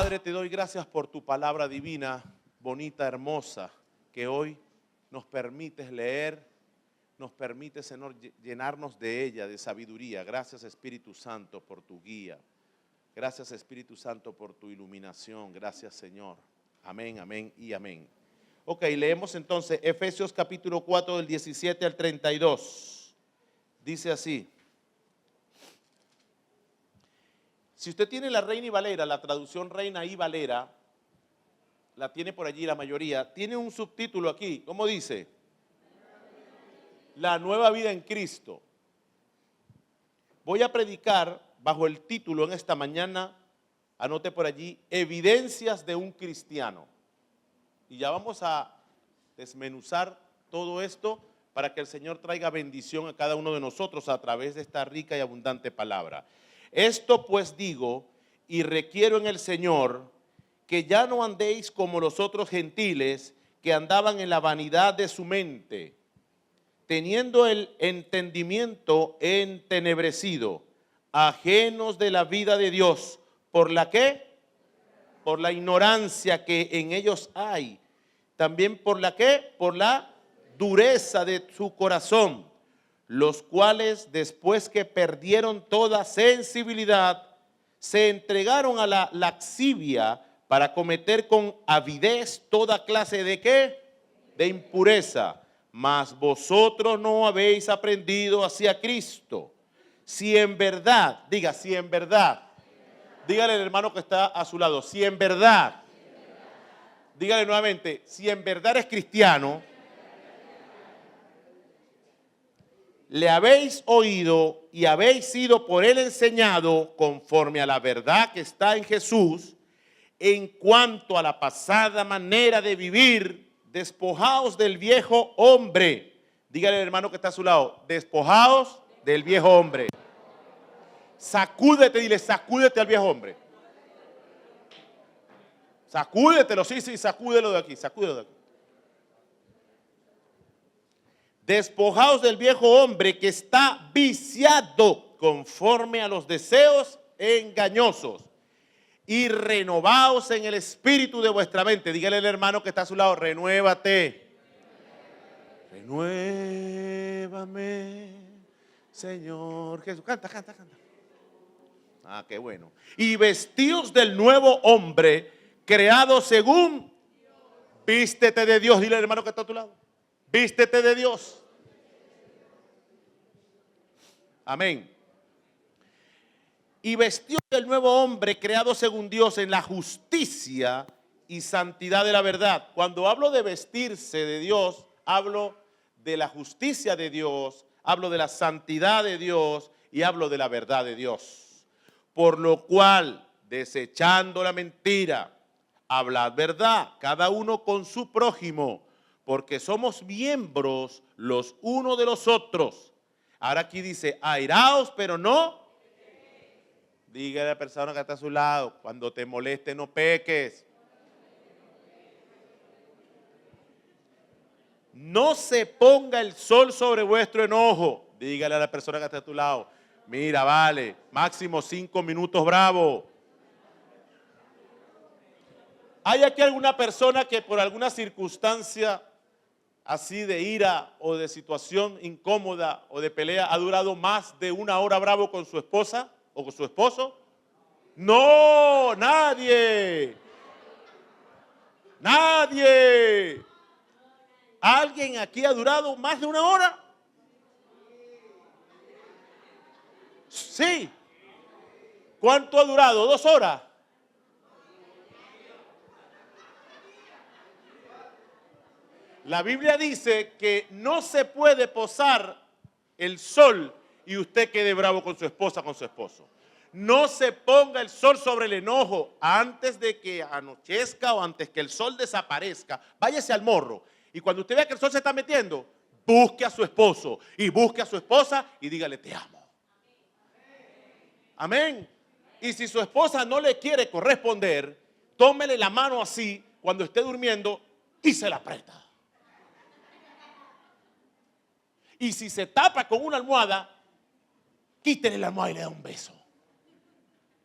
Padre, te doy gracias por tu palabra divina, bonita, hermosa, que hoy nos permites leer, nos permites, Señor, llenarnos de ella, de sabiduría. Gracias, Espíritu Santo, por tu guía. Gracias, Espíritu Santo, por tu iluminación. Gracias, Señor. Amén, amén y amén. Ok, leemos entonces Efesios capítulo 4 del 17 al 32. Dice así. Si usted tiene la Reina y Valera, la traducción Reina y Valera, la tiene por allí la mayoría, tiene un subtítulo aquí. ¿Cómo dice? La nueva vida en Cristo. Voy a predicar bajo el título en esta mañana, anote por allí, Evidencias de un cristiano. Y ya vamos a desmenuzar todo esto para que el Señor traiga bendición a cada uno de nosotros a través de esta rica y abundante palabra. Esto pues digo y requiero en el Señor que ya no andéis como los otros gentiles que andaban en la vanidad de su mente, teniendo el entendimiento entenebrecido, ajenos de la vida de Dios. ¿Por la qué? Por la ignorancia que en ellos hay. También por la qué? Por la dureza de su corazón, los cuales después que perdieron toda sensibilidad, se entregaron a la lascivia para cometer con avidez toda clase de ¿qué? De impureza. Mas vosotros no habéis aprendido hacia Cristo. Si en verdad, diga, si en verdad, dígale al hermano que está a su lado, si en verdad, dígale nuevamente, si en verdad es cristiano, le habéis oído y habéis sido por él enseñado conforme a la verdad que está en Jesús, en cuanto a la pasada manera de vivir, despojaos del viejo hombre. Dígale al hermano que está a su lado, despojaos del viejo hombre. Sacúdete, dile, sacúdete al viejo hombre. Sacúdetelo, sí, sacúdelo de aquí, sacúdelo de aquí. Despojaos del viejo hombre que está viciado conforme a los deseos engañosos y renovaos en el espíritu de vuestra mente. Dígale al hermano que está a su lado, renuévate. Renuévame, Señor Jesús. Canta. Ah, qué bueno. Y vestíos del nuevo hombre, creado según, vístete de Dios. Dile al hermano que está a tu lado, vístete de Dios. Amén. Y vestíos del nuevo hombre, creado según Dios en la justicia y santidad de la verdad. Cuando hablo de vestirse de Dios, hablo de la justicia de Dios, hablo de la santidad de Dios y hablo de la verdad de Dios. Por lo cual, desechando la mentira, hablad verdad, cada uno con su prójimo, porque somos miembros los unos de los otros. Ahora aquí dice, airaos, pero no. Dígale a la persona que está a su lado, cuando te moleste no peques. No se ponga el sol sobre vuestro enojo. Dígale a la persona que está a tu lado, mira, vale, máximo 5 minutos, bravo. ¿Hay aquí alguna persona que por alguna circunstancia así de ira o de situación incómoda o de pelea ha durado más de 1 hora bravo con su esposa o con su esposo? No, nadie. Nadie. ¿Alguien aquí ha durado más de 1 hora? Sí. ¿Cuánto ha durado? 2 horas. La Biblia dice que no se puede posar el sol y usted quede bravo con su esposa, con su esposo. No se ponga el sol sobre el enojo antes de que anochezca o antes que el sol desaparezca. Váyase al morro y cuando usted vea que el sol se está metiendo, busque a su esposo y busque a su esposa y dígale te amo. Amén. Y si su esposa no le quiere corresponder, tómele la mano así cuando esté durmiendo y se la aprieta. Y si se tapa con una almohada, quítele la almohada y le da un beso.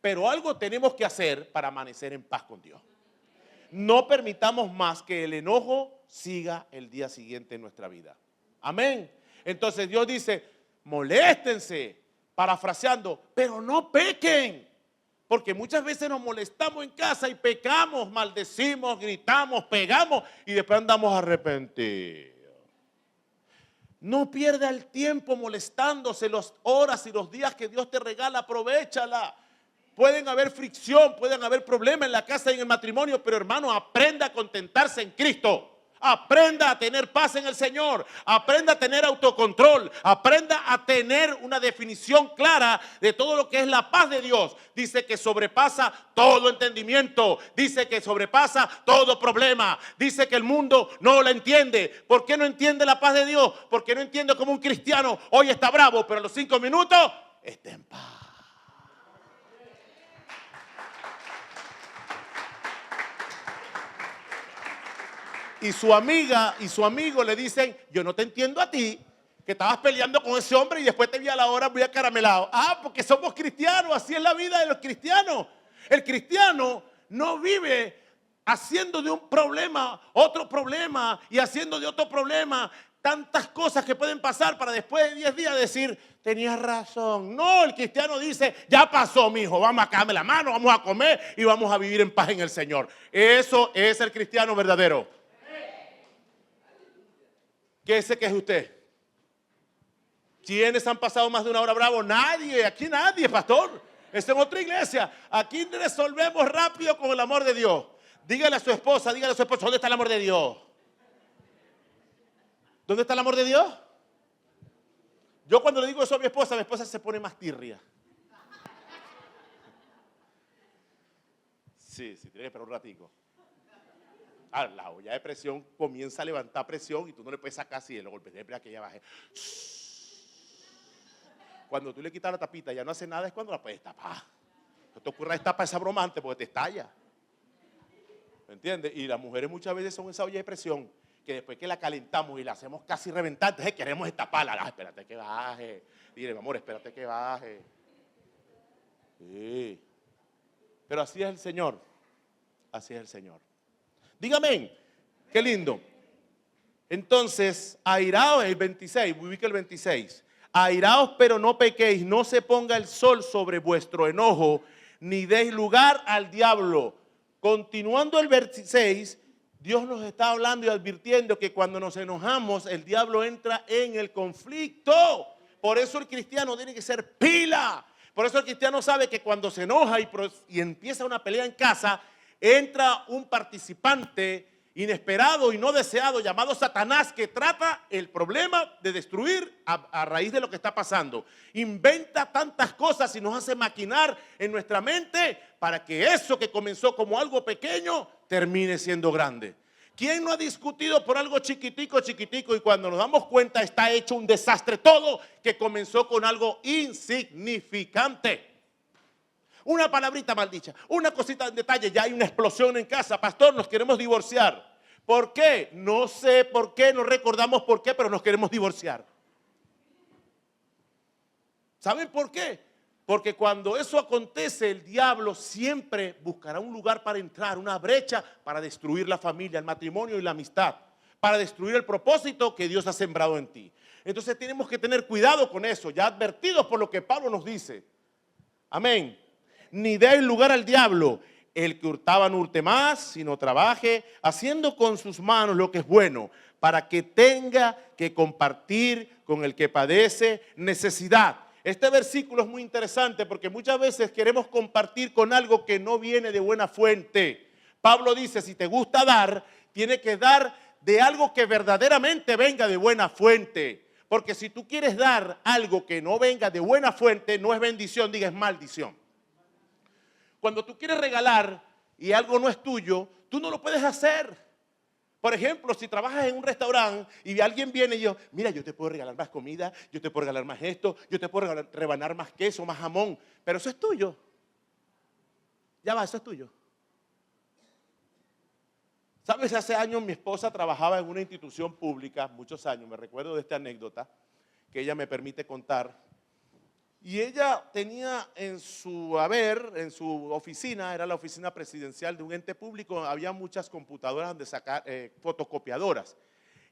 pero algo tenemos que hacer para amanecer en paz con Dios. No permitamos más que el enojo siga el día siguiente en nuestra vida. Amén. Entonces Dios dice, moléstense, parafraseando, pero no pequen. Porque muchas veces nos molestamos en casa y pecamos, maldecimos, gritamos, pegamos y después andamos arrepentidos. No pierda el tiempo molestándose, las horas y los días que Dios te regala, aprovéchala. Pueden haber fricción, pueden haber problemas en la casa y en el matrimonio, pero hermano, aprenda a contentarse en Cristo. Aprenda a tener paz en el Señor, aprenda a tener autocontrol, aprenda a tener una definición clara de todo lo que es la paz de Dios. Dice que sobrepasa todo entendimiento, dice que sobrepasa todo problema, dice que el mundo no la entiende. ¿Por qué no entiende la paz de Dios? Porque no entiende cómo un cristiano hoy está bravo, pero a los 5 minutos está en paz. Y su amiga y su amigo le dicen, yo no te entiendo a ti, que estabas peleando con ese hombre y después te vi a la hora muy acaramelado. Ah, porque somos cristianos, así es la vida de los cristianos. El cristiano no vive haciendo de un problema otro problema y haciendo de otro problema tantas cosas que pueden pasar para después de 10 días decir, tenías razón. No, el cristiano dice, ya pasó, mijo, vamos a caerme la mano, vamos a comer y vamos a vivir en paz en el Señor. Eso es el cristiano verdadero. ¿Qué se queje usted? ¿Quiénes han pasado más de una hora bravo? Nadie, aquí nadie, pastor. Es en otra iglesia. Aquí resolvemos rápido con el amor de Dios. Dígale a su esposa, ¿dónde está el amor de Dios? ¿Dónde está el amor de Dios? Yo cuando le digo eso a mi esposa se pone más tirria. Sí, tiene que esperar un ratico. La olla de presión comienza a levantar presión y tú no le puedes sacar así, lo golpes de que ella baje. Cuando tú le quitas la tapita ya no hace nada, es cuando la puedes tapar. No te ocurra destapar esa bromante porque te estalla. ¿Me entiendes? Y las mujeres muchas veces son esa olla de presión que después que la calentamos y la hacemos casi reventar, entonces queremos destaparla. Espérate que baje. Dile, mi amor, espérate que baje. Sí. Pero así es el Señor. Así es el Señor. Dígame, qué lindo. Entonces, airaos, el 26, ubica el 26. Airaos, pero no pequéis, no se ponga el sol sobre vuestro enojo, ni deis lugar al diablo. Continuando el 26, Dios nos está hablando y advirtiendo que cuando nos enojamos, el diablo entra en el conflicto. Por eso el cristiano tiene que ser pila. Por eso el cristiano sabe que cuando se enoja y empieza una pelea en casa, entra un participante inesperado y no deseado llamado Satanás que trata el problema de destruir a raíz de lo que está pasando. Inventa tantas cosas y nos hace maquinar en nuestra mente para que eso que comenzó como algo pequeño termine siendo grande. ¿Quién no ha discutido por algo chiquitico y cuando nos damos cuenta está hecho un desastre todo que comenzó con algo insignificante? Una palabrita maldicha, una cosita en detalle, ya hay una explosión en casa. Pastor, nos queremos divorciar. ¿Por qué? No sé por qué, no recordamos por qué, pero nos queremos divorciar. ¿Saben por qué? Porque cuando eso acontece, el diablo siempre buscará un lugar para entrar, una brecha para destruir la familia, el matrimonio y la amistad, para destruir el propósito que Dios ha sembrado en ti. Entonces tenemos que tener cuidado con eso, ya advertidos por lo que Pablo nos dice. Amén. Ni dé lugar al diablo. El que hurtaba no hurte más, sino trabaje, haciendo con sus manos lo que es bueno, para que tenga que compartir con el que padece necesidad. Este versículo es muy interesante porque muchas veces queremos compartir con algo que no viene de buena fuente. Pablo dice, si te gusta dar, tiene que dar de algo que verdaderamente venga de buena fuente. Porque si tú quieres dar algo que no venga de buena fuente, no es bendición, diga es maldición. Cuando tú quieres regalar y algo no es tuyo, tú no lo puedes hacer. Por ejemplo, si trabajas en un restaurante y alguien viene y yo, mira, yo te puedo regalar más comida, yo te puedo regalar más esto, yo te puedo rebanar más queso, más jamón, pero eso es tuyo. Ya va, eso es tuyo. ¿Sabes? Hace años mi esposa trabajaba en una institución pública, muchos años, me recuerdo de esta anécdota, que ella me permite contar. Y ella tenía en su haber, en su oficina, era la oficina presidencial de un ente público, había muchas computadoras donde sacar, fotocopiadoras.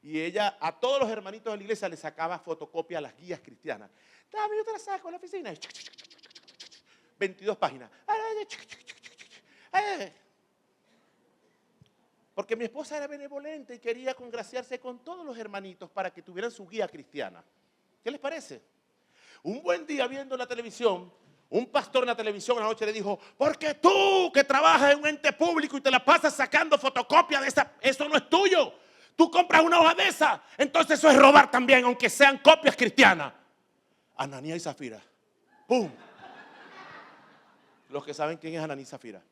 Y ella a todos los hermanitos de la iglesia les sacaba fotocopia a las guías cristianas. Dame, yo te la saco en la oficina. 22 páginas. Porque mi esposa era benevolente y quería congraciarse con todos los hermanitos para que tuvieran su guía cristiana. ¿Qué les parece? Un buen día viendo la televisión, un pastor en la televisión anoche le dijo, porque tú que trabajas en un ente público y te la pasas sacando fotocopias de esa, eso no es tuyo. Tú compras una hoja de esa, entonces eso es robar también, aunque sean copias cristianas. Ananías y Zafira. ¡Pum! Los que saben quién es Ananías y Zafira.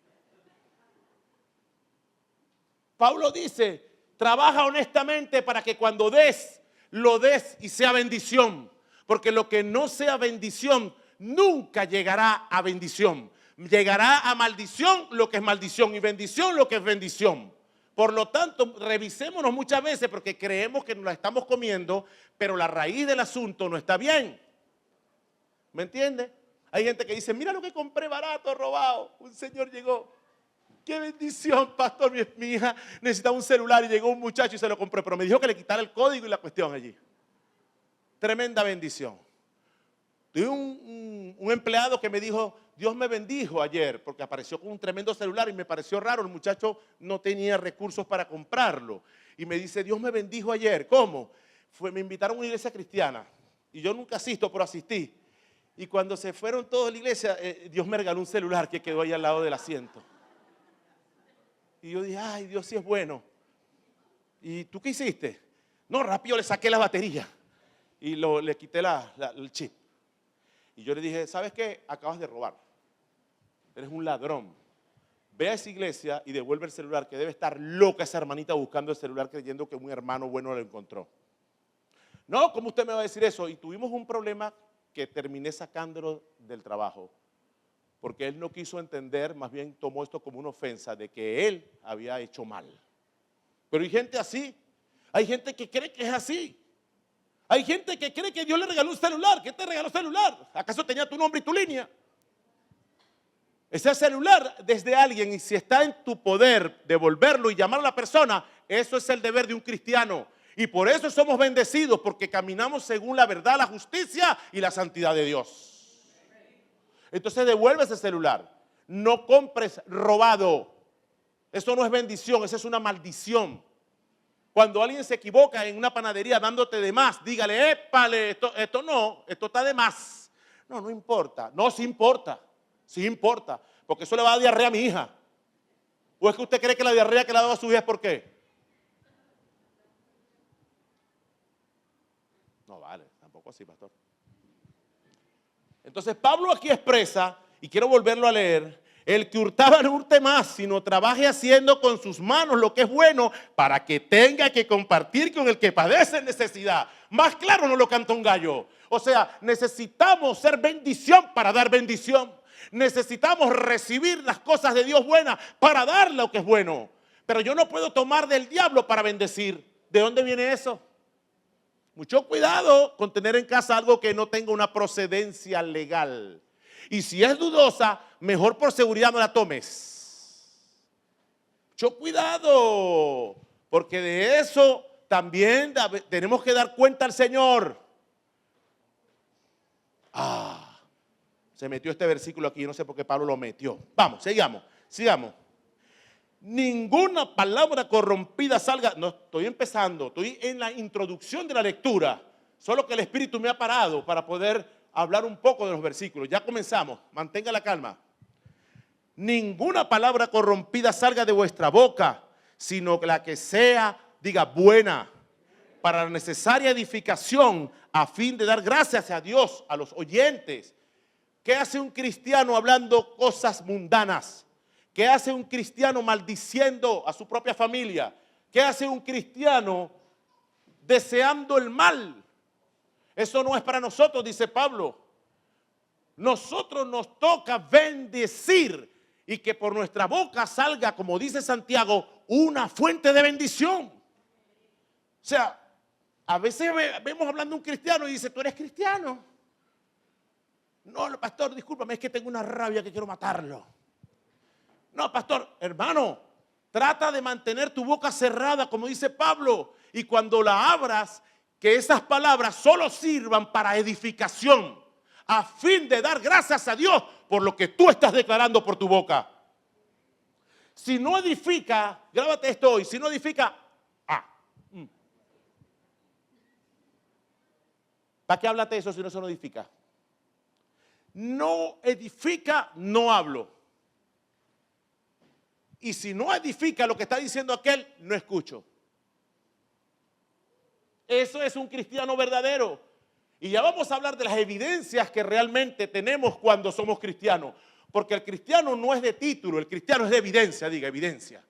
Pablo dice, trabaja honestamente para que cuando des, lo des y sea bendición. Porque lo que no sea bendición, nunca llegará a bendición. Llegará a maldición lo que es maldición y bendición lo que es bendición. Por lo tanto, revisémonos muchas veces porque creemos que nos la estamos comiendo, pero la raíz del asunto no está bien. ¿Me entiende? Hay gente que dice, mira lo que compré barato, robado. Un señor llegó. ¡Qué bendición, pastor! Mi hija necesitaba un celular y llegó un muchacho y se lo compró, pero me dijo que le quitara el código y la cuestión allí. Tremenda bendición. Tuve un empleado que me dijo, Dios me bendijo ayer, porque apareció con un tremendo celular y me pareció raro, el muchacho no tenía recursos para comprarlo. Y me dice, Dios me bendijo ayer. ¿Cómo? Me invitaron a una iglesia cristiana y yo nunca asisto, pero asistí. Y cuando se fueron todos de la iglesia, Dios me regaló un celular que quedó ahí al lado del asiento. Y yo dije, ay, Dios sí es bueno. ¿Y tú qué hiciste? No, rápido le saqué la batería y le quité el chip. Y yo le dije, ¿sabes qué? Acabas de robar. Eres un ladrón. Ve a esa iglesia y devuelve el celular, que debe estar loca esa hermanita buscando el celular creyendo que un hermano bueno lo encontró. No, ¿cómo usted me va a decir eso? Y tuvimos un problema que terminé sacándolo del trabajo. Porque él no quiso entender, más bien tomó esto como una ofensa de que él había hecho mal. Pero hay gente así. Hay gente que cree que es así. Hay gente que cree que Dios le regaló un celular. ¿Qué te regaló un celular? ¿Acaso tenía tu nombre y tu línea? Ese celular desde alguien, y si está en tu poder devolverlo y llamar a la persona, eso es el deber de un cristiano. Y por eso somos bendecidos, porque caminamos según la verdad, la justicia y la santidad de Dios. Entonces devuelve ese celular. No compres robado. Eso no es bendición, eso es una maldición. Cuando alguien se equivoca en una panadería dándote de más, dígale, épale, esto no, esto está de más. No importa. No, sí importa. Sí importa. Porque eso le va a dar diarrea a mi hija. ¿O es que usted cree que la diarrea que le ha dado a su hija es por qué? No vale, tampoco así, pastor. Entonces Pablo aquí expresa, y quiero volverlo a leer, el que hurtaba no hurte más, sino trabaje haciendo con sus manos lo que es bueno, para que tenga que compartir con el que padece necesidad. Más claro no lo canta un gallo. O sea, necesitamos ser bendición para dar bendición. Necesitamos recibir las cosas de Dios buenas para dar lo que es bueno. Pero yo no puedo tomar del diablo para bendecir. ¿De dónde viene eso? Mucho cuidado con tener en casa algo que no tenga una procedencia legal. Y si es dudosa, mejor por seguridad no la tomes. Mucho cuidado, porque de eso también tenemos que dar cuenta al Señor. Se metió este versículo aquí, no sé por qué Pablo lo metió. Vamos, sigamos. Ninguna palabra corrompida salga. No, estoy empezando, estoy en la introducción de la lectura. Solo que el Espíritu me ha parado para poder hablar un poco de los versículos. Ya comenzamos, mantenga la calma. Ninguna palabra corrompida salga de vuestra boca, sino que la que sea, diga, buena, para la necesaria edificación, a fin de dar gracias a Dios, a los oyentes. ¿Qué hace un cristiano hablando cosas mundanas? ¿Qué hace un cristiano maldiciendo a su propia familia? ¿Qué hace un cristiano deseando el mal? Eso no es para nosotros, dice Pablo. Nosotros nos toca bendecir y que por nuestra boca salga, como dice Santiago, una fuente de bendición. O sea, a veces vemos hablando un cristiano y dice, tú eres cristiano. No, pastor, discúlpame, es que tengo una rabia que quiero matarlo. No, pastor, hermano, trata de mantener tu boca cerrada, como dice Pablo. Y cuando la abras, que esas palabras solo sirvan para edificación, a fin de dar gracias a Dios por lo que tú estás declarando por tu boca. Si no edifica, grábate esto hoy, si no edifica, ¿para qué háblate eso si no se no edifica? No edifica, no hablo. Y si no edifica lo que está diciendo aquel, no escucho. Eso es un cristiano verdadero. Y ya vamos a hablar de las evidencias que realmente tenemos cuando somos cristianos. Porque el cristiano no es de título, el cristiano es de evidencia, diga evidencia.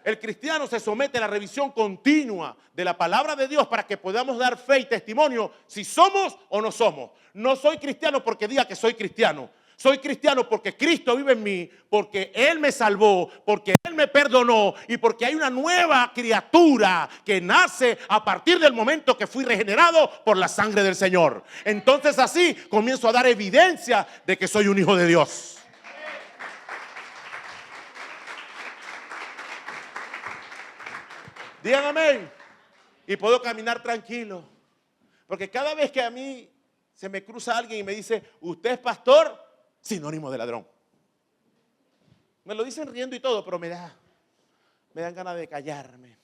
El cristiano se somete a la revisión continua de la palabra de Dios para que podamos dar fe y testimonio si somos o no somos. No soy cristiano porque diga que soy cristiano. Soy cristiano porque Cristo vive en mí, porque Él me salvó, porque Él me perdonó y porque hay una nueva criatura que nace a partir del momento que fui regenerado por la sangre del Señor. Entonces así comienzo a dar evidencia de que soy un hijo de Dios. Digan amén. Y puedo caminar tranquilo. Porque cada vez que a mí se me cruza alguien y me dice, ¿usted es pastor? Sinónimo de ladrón. Me lo dicen riendo y todo, pero me dan ganas de callarme.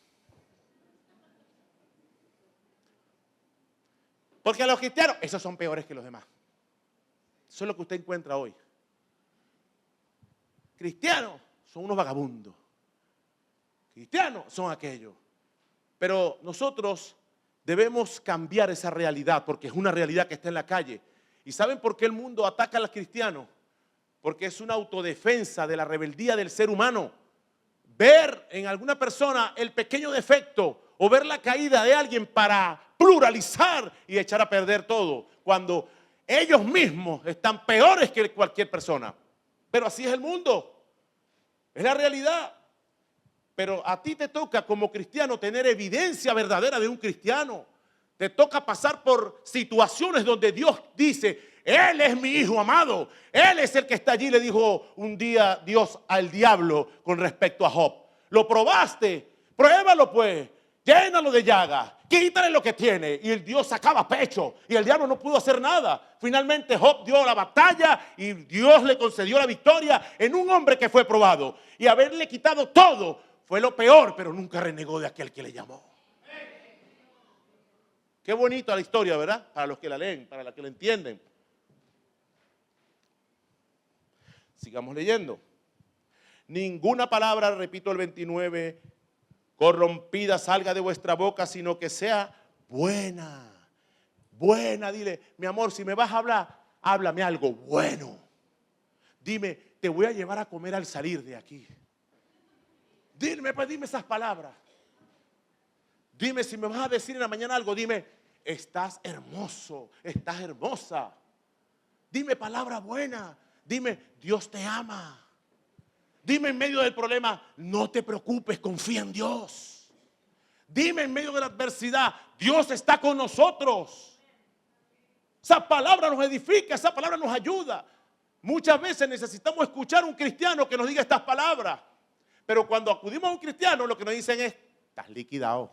Porque a los cristianos, esos son peores que los demás. Eso es lo que usted encuentra hoy. Cristianos son unos vagabundos. Cristianos son aquellos. Pero nosotros debemos cambiar esa realidad porque es una realidad que está en la calle. ¿Y saben por qué el mundo ataca a los cristianos? Porque es una autodefensa de la rebeldía del ser humano. Ver en alguna persona el pequeño defecto o ver la caída de alguien para pluralizar y echar a perder todo, cuando ellos mismos están peores que cualquier persona. Pero así es el mundo. Es la realidad. Pero a ti te toca como cristiano tener evidencia verdadera de un cristiano. Te toca pasar por situaciones donde Dios dice, Él es mi hijo amado. Él es el que está allí, le dijo un día Dios al diablo con respecto a Job. Lo probaste, pruébalo pues, llénalo de llagas, quítale lo que tiene. Y el Dios sacaba pecho y el diablo no pudo hacer nada. Finalmente Job dio la batalla y Dios le concedió la victoria en un hombre que fue probado. Y haberle quitado todo fue lo peor, pero nunca renegó de aquel que le llamó. Qué bonita la historia, ¿verdad? Para los que la leen, para los que la entienden. Sigamos leyendo. Ninguna palabra, repito el 29, corrompida salga de vuestra boca, sino que sea buena. Buena, dile, mi amor, si me vas a hablar, háblame algo bueno. Dime, te voy a llevar a comer al salir de aquí. Dime, pues dime esas palabras. Dime, si me vas a decir en la mañana algo, dime, estás hermoso, estás hermosa. Dime palabra buena. Dime, Dios te ama. Dime en medio del problema, no te preocupes, confía en Dios. Dime en medio de la adversidad, Dios está con nosotros. Esa palabra nos edifica, esa palabra nos ayuda. Muchas veces necesitamos escuchar a un cristiano que nos diga estas palabras. Pero cuando acudimos a un cristiano, lo que nos dicen es, estás liquidado.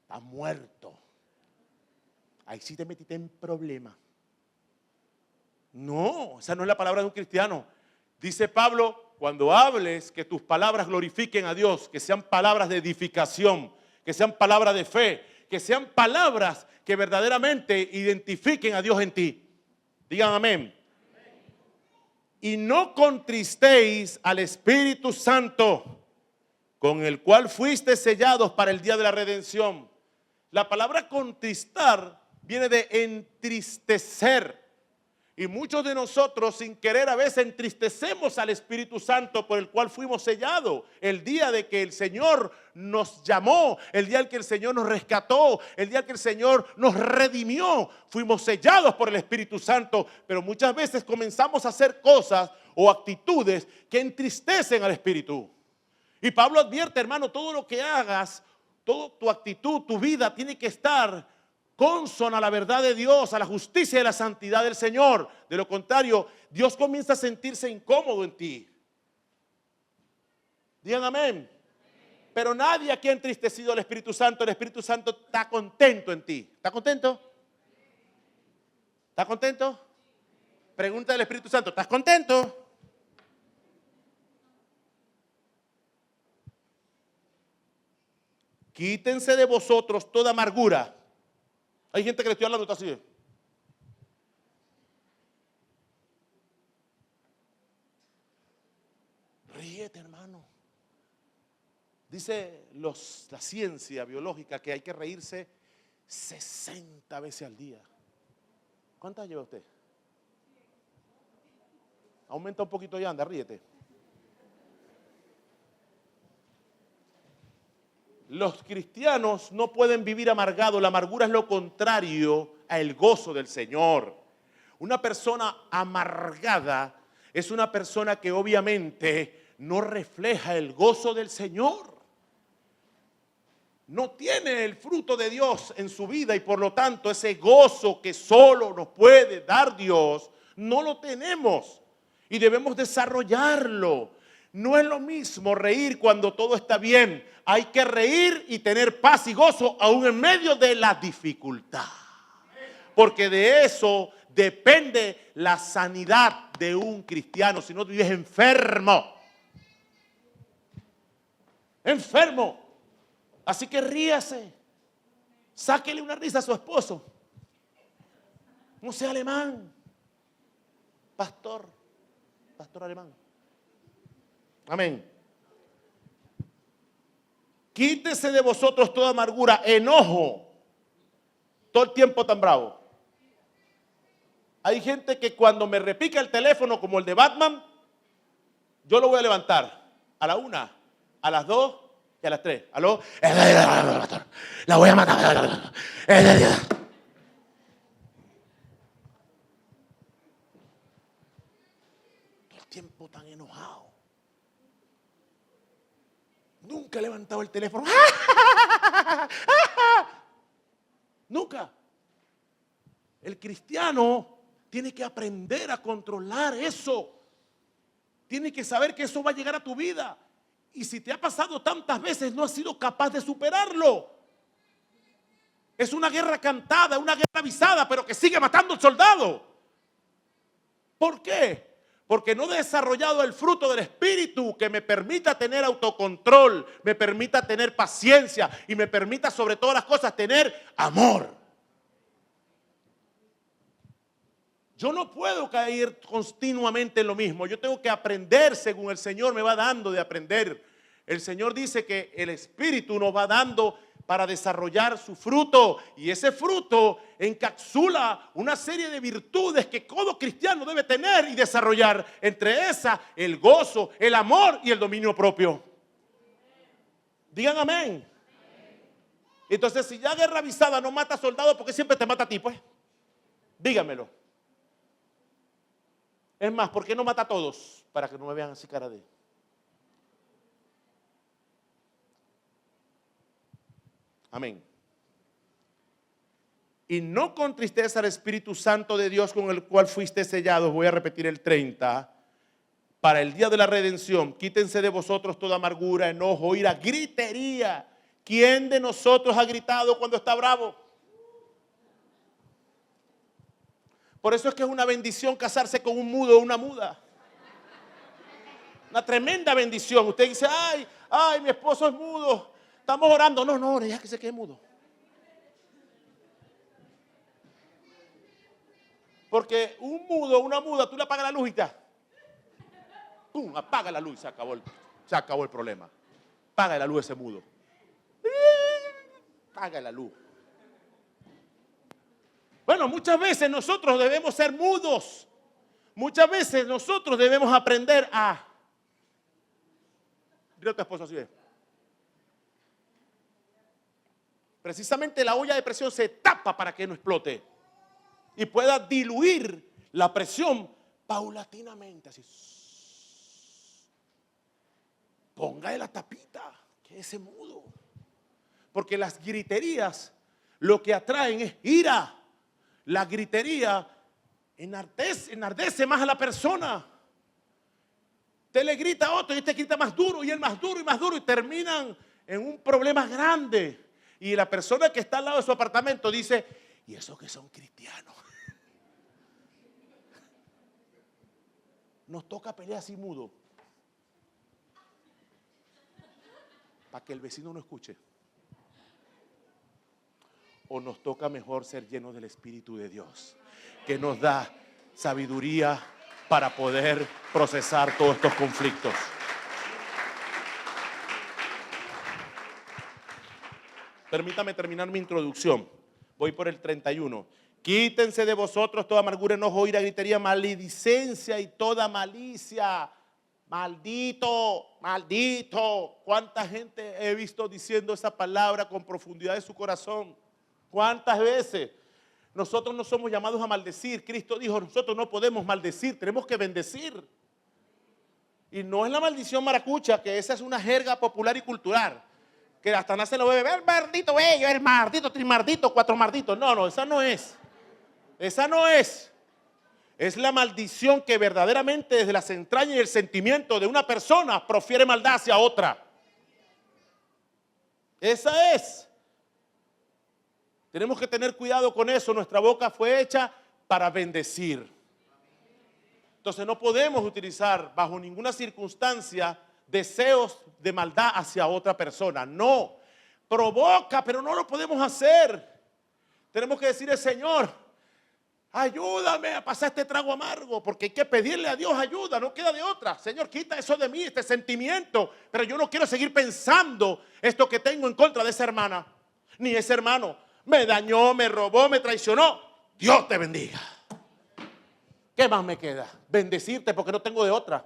Estás muerto. Ahí sí te metiste en problemas. No, esa no es la palabra de un cristiano. Dice Pablo, cuando hables, que tus palabras glorifiquen a Dios, que sean palabras de edificación, que sean palabras de fe, que sean palabras que verdaderamente identifiquen a Dios en ti. Digan amén. Y no contristéis al Espíritu Santo, con el cual fuiste sellados para el día de la redención. La palabra contristar viene de entristecer. Y muchos de nosotros sin querer a veces entristecemos al Espíritu Santo por el cual fuimos sellados. El día de que el Señor nos llamó, el día en que el Señor nos rescató, el día en que el Señor nos redimió, fuimos sellados por el Espíritu Santo. Pero muchas veces comenzamos a hacer cosas o actitudes que entristecen al Espíritu. Y Pablo advierte, hermano, todo lo que hagas, toda tu actitud, tu vida tiene que estar consona a la verdad de Dios, a la justicia y a la santidad del Señor. De lo contrario, Dios comienza a sentirse incómodo en ti. Digan amén. Pero nadie aquí ha entristecido al Espíritu Santo. El Espíritu Santo está contento en ti. ¿Está contento? ¿Está contento? Pregunta del Espíritu Santo, ¿estás contento? Quítense de vosotros toda amargura. Hay gente que le estoy hablando, está así. Ríete, hermano. Dice la ciencia biológica que hay que reírse 60 veces al día. ¿Cuántas lleva usted? Aumenta un poquito y anda, ríete. Los cristianos no pueden vivir amargados. La amargura es lo contrario al gozo del Señor. Una persona amargada es una persona que obviamente no refleja el gozo del Señor. No tiene el fruto de Dios en su vida y por lo tanto ese gozo que solo nos puede dar Dios, no lo tenemos y debemos desarrollarlo. No es lo mismo reír cuando todo está bien. Hay que reír y tener paz y gozo aún en medio de la dificultad. Porque de eso depende la sanidad de un cristiano. Si no, vives enfermo. Enfermo. Así que ríase. Sáquele una risa a su esposo. No sea alemán. Pastor alemán. Amén. Quítese de vosotros toda amargura, enojo, todo el tiempo tan bravo. Hay gente que cuando me repica el teléfono como el de Batman, yo lo voy a levantar a la 1, a las 2 y a las 3. ¿Aló? La voy a matar. Todo el tiempo tan enojado. Nunca he levantado el teléfono. Nunca. El cristiano tiene que aprender a controlar eso. Tiene que saber que eso va a llegar a tu vida. Y si te ha pasado tantas veces, no has sido capaz de superarlo. Es una guerra cantada, una guerra avisada, pero que sigue matando al soldado. ¿Por qué? Porque no he desarrollado el fruto del Espíritu que me permita tener autocontrol, me permita tener paciencia y me permita sobre todas las cosas tener amor. Yo no puedo caer continuamente en lo mismo. Yo tengo que aprender según el Señor me va dando de aprender. El Señor dice que el Espíritu nos va dando para desarrollar su fruto. Y ese fruto encapsula una serie de virtudes que todo cristiano debe tener y desarrollar. Entre esas, el gozo, el amor y el dominio propio. Digan amén. Entonces, si ya guerra avisada no mata soldados, ¿por qué siempre te mata a ti, pues? Dígamelo. Es más, ¿por qué no mata a todos? Para que no me vean así cara de... Amén. Y no con tristeza al Espíritu Santo de Dios con el cual fuiste sellados. Voy a repetir el 30. Para el día de la redención, quítense de vosotros toda amargura, enojo, ira, gritería. ¿Quién de nosotros ha gritado cuando está bravo? Por eso es que es una bendición casarse con un mudo o una muda. Una tremenda bendición. Usted dice, ay, mi esposo es mudo. Estamos orando. No, ya que se quede mudo. Porque un mudo o una muda, tú le apagas la luz y ya. ¡Pum! Apaga la luz y se acabó el problema. Apaga la luz ese mudo. Apaga la luz. Bueno, muchas veces nosotros debemos ser mudos. Muchas veces nosotros debemos aprender a... Dile a tu esposo así. Precisamente la olla de presión se tapa para que no explote y pueda diluir la presión paulatinamente. Así. Póngale la tapita, que ese mudo. Porque las griterías lo que atraen es ira. La gritería enardece más a la persona. Usted le grita a otro y este grita más duro y él más duro y más duro y terminan en un problema grande. Y la persona que está al lado de su apartamento dice, ¿y esos que son cristianos? Nos toca pelear así mudo para que el vecino no escuche. O nos toca mejor ser llenos del Espíritu de Dios, que nos da sabiduría para poder procesar todos estos conflictos. Permítame terminar mi introducción. Voy por el 31. Quítense de vosotros toda amargura, enojo, ira, gritería, maledicencia y toda malicia. Maldito, maldito. ¿Cuánta gente he visto diciendo esa palabra con profundidad de su corazón? ¿Cuántas veces? Nosotros no somos llamados a maldecir. Cristo dijo, nosotros no podemos maldecir, tenemos que bendecir. Y no es la maldición maracucha, que esa es una jerga popular y cultural. Que hasta nace lo bebe, el maldito bello, el maldito, trimardito, cuatro marditos. No, esa no es. Esa no es. Es la maldición que verdaderamente desde las entrañas y el sentimiento de una persona profiere maldad hacia otra. Esa es. Tenemos que tener cuidado con eso. Nuestra boca fue hecha para bendecir. Entonces no podemos utilizar bajo ninguna circunstancia deseos de maldad hacia otra persona. No. Provoca, pero no lo podemos hacer. Tenemos que decirle, Señor, ayúdame a pasar este trago amargo, porque hay que pedirle a Dios ayuda, no queda de otra. Señor, quita eso de mí, este sentimiento, pero yo no quiero seguir pensando esto que tengo en contra de esa hermana, ni ese hermano. Me dañó, me robó, me traicionó. Dios te bendiga. ¿Qué más me queda? Bendecirte porque no tengo de otra.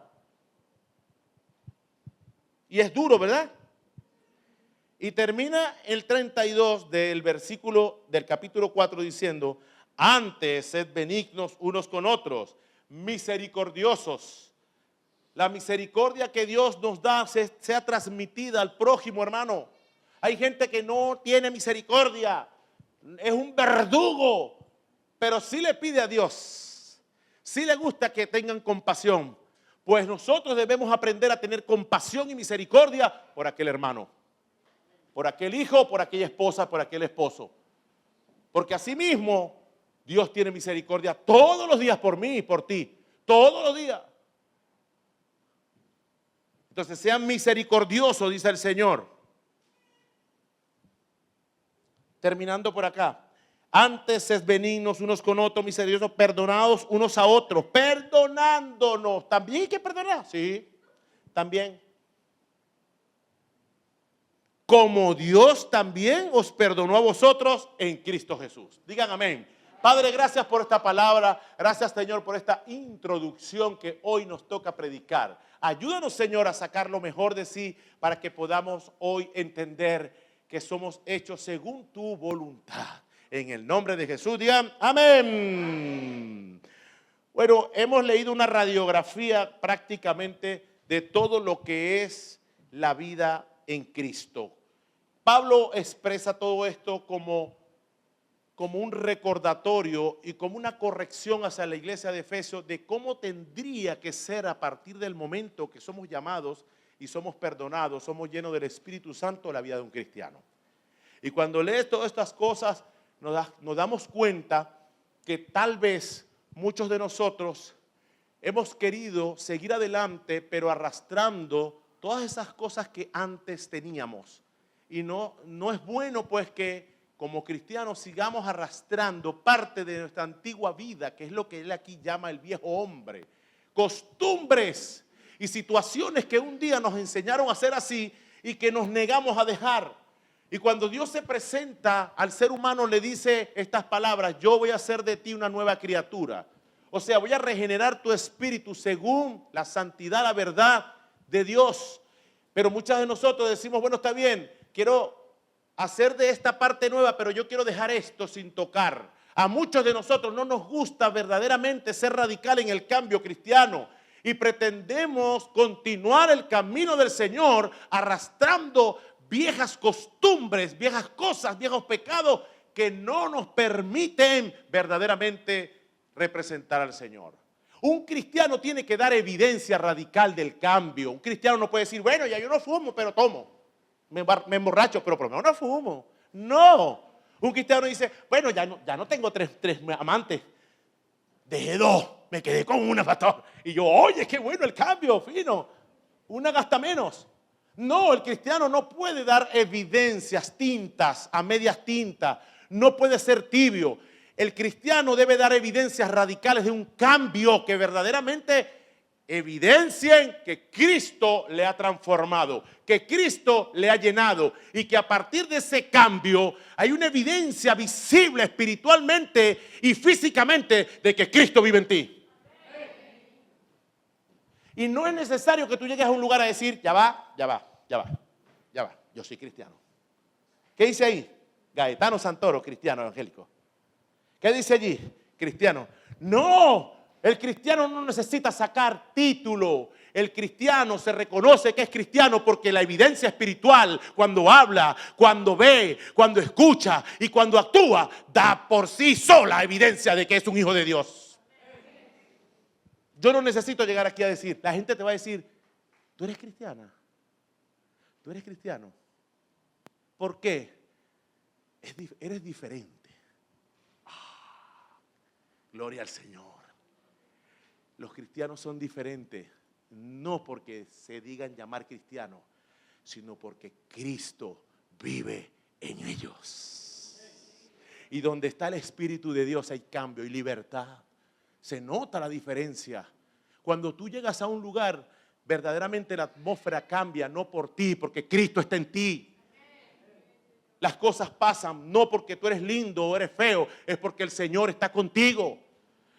Y es duro, ¿verdad? Y termina el 32 del versículo del capítulo 4 diciendo, antes sed benignos unos con otros, misericordiosos. La misericordia que Dios nos da sea transmitida al prójimo, hermano. Hay gente que no tiene misericordia. Es un verdugo, pero sí le pide a Dios, sí le gusta que tengan compasión, pues nosotros debemos aprender a tener compasión y misericordia por aquel hermano, por aquel hijo, por aquella esposa, por aquel esposo, porque asimismo Dios tiene misericordia todos los días por mí y por ti, todos los días. Entonces sean misericordiosos, dice el Señor. Terminando por acá. Antes sed benignos unos con otros, misericordiosos, perdonados unos a otros, perdonándonos. ¿También hay que perdonar? Sí, también. Como Dios también os perdonó a vosotros en Cristo Jesús. Digan amén. Padre, gracias por esta palabra. Gracias, Señor, por esta introducción que hoy nos toca predicar. Ayúdanos, Señor, a sacar lo mejor de sí para que podamos hoy entender que somos hechos según tu voluntad. En el nombre de Jesús, digan amén. Bueno, hemos leído una radiografía prácticamente de todo lo que es la vida en Cristo. Pablo expresa todo esto como un recordatorio y como una corrección hacia la iglesia de Efesios de cómo tendría que ser a partir del momento que somos llamados y somos perdonados, somos llenos del Espíritu Santo la vida de un cristiano. Y cuando lees todas estas cosas, nos damos cuenta que tal vez muchos de nosotros hemos querido seguir adelante, pero arrastrando todas esas cosas que antes teníamos. Y no es bueno pues que como cristianos sigamos arrastrando parte de nuestra antigua vida, que es lo que él aquí llama el viejo hombre. Costumbres y situaciones que un día nos enseñaron a hacer así y que nos negamos a dejar. Y cuando Dios se presenta al ser humano le dice estas palabras, yo voy a hacer de ti una nueva criatura. O sea, voy a regenerar tu espíritu según la santidad, la verdad de Dios. Pero muchas de nosotros decimos, bueno, está bien, quiero hacer de esta parte nueva, pero yo quiero dejar esto sin tocar. A muchos de nosotros no nos gusta verdaderamente ser radical en el cambio cristiano. Y pretendemos continuar el camino del Señor arrastrando viejas costumbres, viejas cosas, viejos pecados que no nos permiten verdaderamente representar al Señor. Un cristiano tiene que dar evidencia radical del cambio. Un cristiano no puede decir, bueno, ya yo no fumo, pero tomo. Me emborracho, pero por lo menos no fumo. No. Un cristiano dice, bueno, ya no tengo tres amantes. Dejé 2, me quedé con una, pastor. Y yo, oye, qué bueno el cambio, fino. Una gasta menos. No, el cristiano no puede dar evidencias, tintas, a medias tintas. No puede ser tibio. El cristiano debe dar evidencias radicales de un cambio que verdaderamente evidencien que Cristo le ha transformado, que Cristo le ha llenado y que a partir de ese cambio hay una evidencia visible espiritualmente y físicamente de que Cristo vive en ti. Y no es necesario que tú llegues a un lugar a decir, ya va, yo soy cristiano. ¿Qué dice ahí? Gaetano Santoro, cristiano evangélico. ¿Qué dice allí? Cristiano. No, el cristiano no necesita sacar título. El cristiano se reconoce que es cristiano porque la evidencia espiritual, cuando habla, cuando ve, cuando escucha y cuando actúa, da por sí sola evidencia de que es un hijo de Dios. Yo no necesito llegar aquí a decir, la gente te va a decir, tú eres cristiana, tú eres cristiano. ¿Por qué? Eres diferente. Gloria al Señor. Los cristianos son diferentes, no porque se digan llamar cristianos, sino porque Cristo vive en ellos. Y donde está el Espíritu de Dios hay cambio y libertad. Se nota la diferencia. Cuando tú llegas a un lugar, verdaderamente la atmósfera cambia, no por ti, porque Cristo está en ti. Las cosas pasan no porque tú eres lindo o eres feo, es porque el Señor está contigo.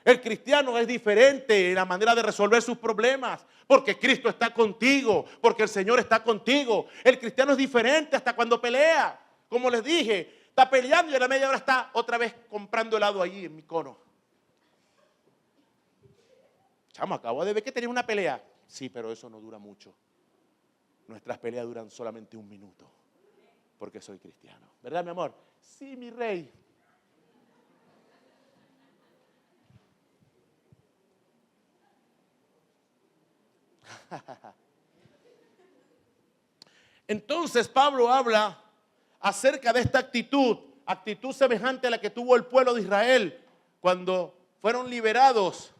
El cristiano es diferente en la manera de resolver sus problemas, porque Cristo está contigo, porque el Señor está contigo. El cristiano es diferente hasta cuando pelea. Como les dije, está peleando y a la media hora está otra vez comprando helado allí en mi cono. Chamo, acabo de ver que tenía una pelea. Sí, pero eso no dura mucho. Nuestras peleas duran solamente 1 minuto. Porque soy cristiano. ¿Verdad, mi amor? Sí, mi rey. Entonces Pablo habla acerca de esta actitud semejante a la que tuvo el pueblo de Israel cuando fueron liberados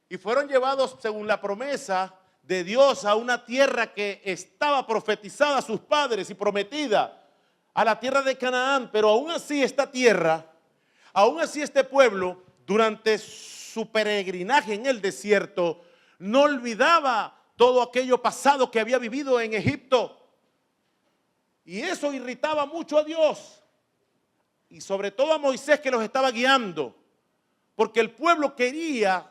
y fueron llevados según la promesa de Dios a una tierra que estaba profetizada a sus padres y prometida, a la tierra de Canaán. Pero aún así esta tierra, aún así este pueblo, durante su peregrinaje en el desierto, no olvidaba todo aquello pasado que había vivido en Egipto. Y eso irritaba mucho a Dios y sobre todo a Moisés, que los estaba guiando, porque el pueblo quería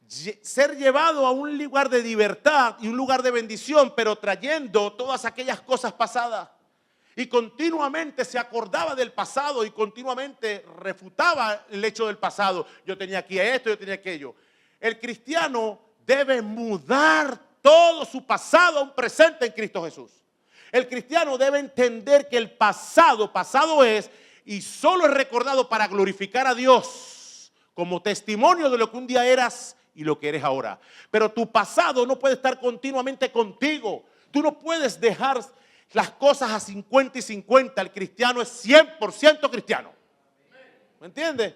ser llevado a un lugar de libertad y un lugar de bendición, pero trayendo todas aquellas cosas pasadas. Y continuamente se acordaba del pasado y continuamente refutaba el hecho del pasado. Yo tenía aquí esto, yo tenía aquello. El cristiano debe mudar todo su pasado a un presente en Cristo Jesús. El cristiano debe entender que el pasado es y solo es recordado para glorificar a Dios como testimonio de lo que un día eras y lo que eres ahora. Pero tu pasado no puede estar continuamente contigo. Tú no puedes dejar las cosas a 50 y 50. El cristiano es 100% cristiano. ¿Me entiendes?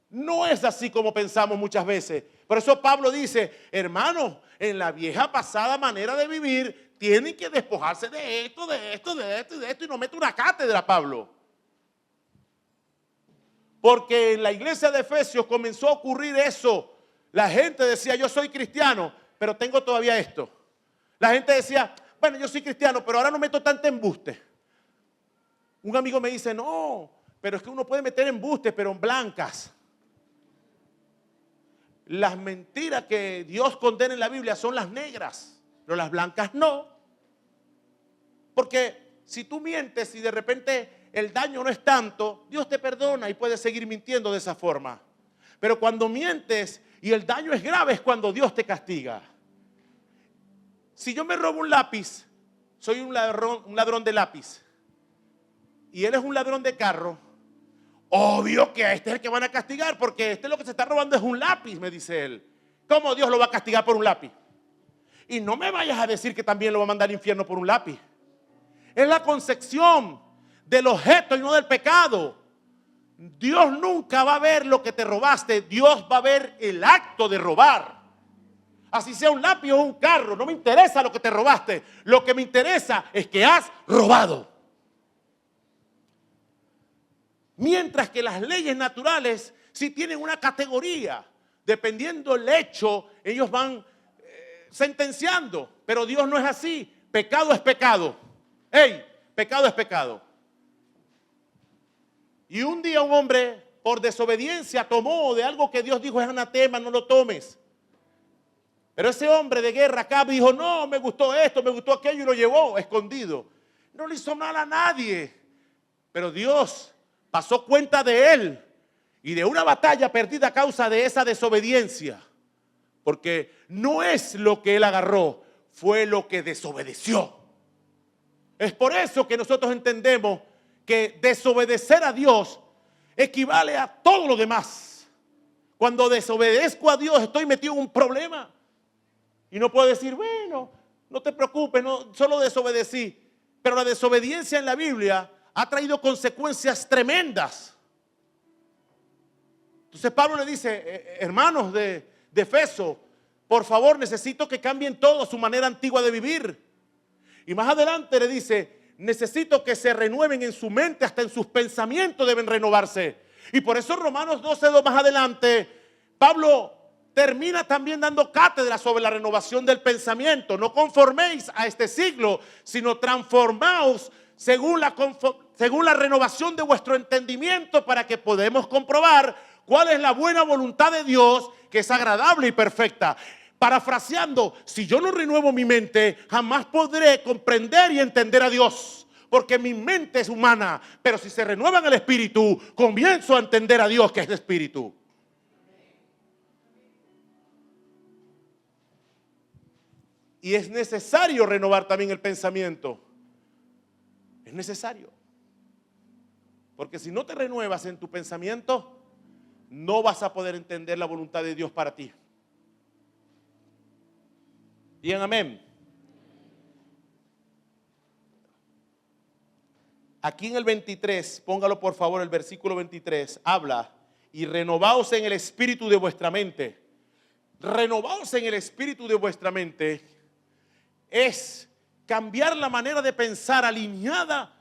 No es así como pensamos muchas veces. Por eso Pablo dice, hermanos, en la vieja pasada manera de vivir, tienen que despojarse de esto, de esto, de esto y de esto. Y no mete una cátedra, Pablo. Porque en la iglesia de Efesios comenzó a ocurrir eso. La gente decía, yo soy cristiano, pero tengo todavía esto. La gente decía, bueno, yo soy cristiano, pero ahora no meto tanto embuste. Un amigo me dice, no, pero es que uno puede meter embuste, pero en blancas. Las mentiras que Dios condena en la Biblia son las negras, pero las blancas no. Porque si tú mientes y de repente el daño no es tanto, Dios te perdona y puedes seguir mintiendo de esa forma. Pero cuando mientes y el daño es grave es cuando Dios te castiga. Si yo me robo un lápiz, soy un ladrón de lápiz, y él es un ladrón de carro, obvio que a este es el que van a castigar, porque este lo que se está robando es un lápiz, me dice él. ¿Cómo Dios lo va a castigar por un lápiz? Y no me vayas a decir que también lo va a mandar al infierno por un lápiz. Es la concepción del objeto y no del pecado. Dios nunca va a ver lo que te robaste, Dios va a ver el acto de robar. Así sea un lápiz o un carro, no me interesa lo que te robaste. Lo que me interesa es que has robado. Mientras que las leyes naturales sí tienen una categoría. Dependiendo del hecho, ellos van sentenciando. Pero Dios no es así. Pecado es pecado. ¡Ey! Pecado es pecado. Y un día un hombre, por desobediencia, tomó de algo que Dios dijo es anatema, no lo tomes. Pero ese hombre de guerra acá dijo, no, me gustó esto, me gustó aquello, y lo llevó escondido. No le hizo mal a nadie. Pero Dios pasó cuenta de él y de una batalla perdida a causa de esa desobediencia. Porque no es lo que él agarró, fue lo que desobedeció. Es por eso que nosotros entendemos que desobedecer a Dios equivale a todo lo demás. Cuando desobedezco a Dios estoy metido en un problema. Y no puedo decir, bueno, no te preocupes, no, solo desobedecí. Pero la desobediencia en la Biblia ha traído consecuencias tremendas. Entonces Pablo le dice, hermanos de Efeso, por favor necesito que cambien todo su manera antigua de vivir. Y más adelante le dice, necesito que se renueven en su mente, hasta en sus pensamientos deben renovarse. Y por eso Romanos 12:2 más adelante, Pablo termina también dando cátedra sobre la renovación del pensamiento. No conforméis a este siglo, sino transformaos según la renovación de vuestro entendimiento, para que podamos comprobar cuál es la buena voluntad de Dios, que es agradable y perfecta. Parafraseando, si yo no renuevo mi mente, jamás podré comprender y entender a Dios, porque mi mente es humana. Pero si se renueva en el espíritu, comienzo a entender a Dios, que es de espíritu. Y es necesario renovar también el pensamiento. Es necesario. Porque si no te renuevas en tu pensamiento, no vas a poder entender la voluntad de Dios para ti. Digan amén. Aquí en el 23, póngalo por favor, el versículo 23, habla, y renovaos en el espíritu de vuestra mente. Renovaos en el espíritu de vuestra mente es cambiar la manera de pensar alineada